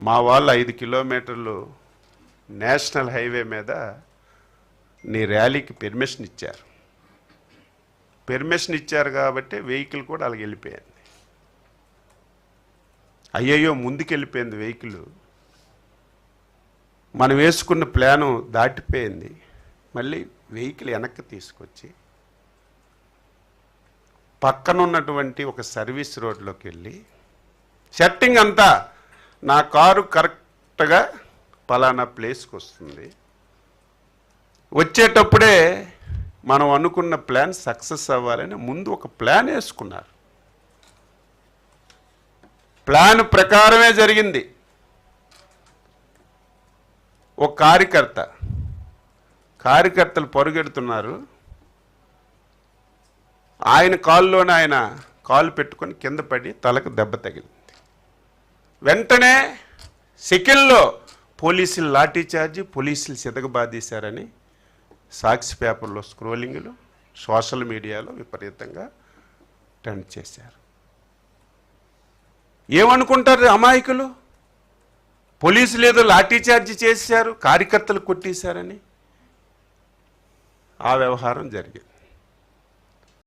మా వాళ్ళు 5 కిలోమీటర్లు నేషనల్ హైవే మీద నీ ర్యాలీకి పెర్మిషన్ ఇచ్చారు. పెర్మిషన్ ఇచ్చారు కాబట్టి వెహికల్ కూడా అలాగ వెళ్ళిపోయింది. అయ్యయ్యో ముందుకెళ్ళిపోయింది వెహికల్. మనం వేసుకున్న ప్లాను దాటిపోయింది. మళ్ళీ వెహికల్ వెనక్కి తీసుకొచ్చి పక్కనున్నటువంటి ఒక సర్వీస్ రోడ్లోకి వెళ్ళి సెట్టింగ్ అంతా నా కారు కరెక్ట్గా పలానా ప్లేస్కి వస్తుంది, వచ్చేటప్పుడే మనం అనుకున్న ప్లాన్ సక్సెస్ అవ్వాలని ముందు ఒక ప్లాన్ వేసుకున్నారు. ప్లాన్ ప్రకారమే జరిగింది. ఒక కార్యకర్తలు పరుగెడుతున్నారు. ఆయన కాల్లోనే ఆయన కాలు పెట్టుకొని కింద పడి తలకు దెబ్బ తగిలింది. వెంటనే సెకండ్లో పోలీసులు లాఠీ చార్జి, పోలీసులు సితకబాదీశారని సాక్షి పేపర్లో స్క్రోలింగ్లు, సోషల్ మీడియాలో విపరీతంగా ట్రెండ్ చేశారు. ఏమనుకుంటారు అమాయకులు? పోలీసులు ఏదో లాఠీ చార్జి చేశారు, కార్యకర్తలు కొట్టేశారని. ఆ వ్యవహారం జరిగింది.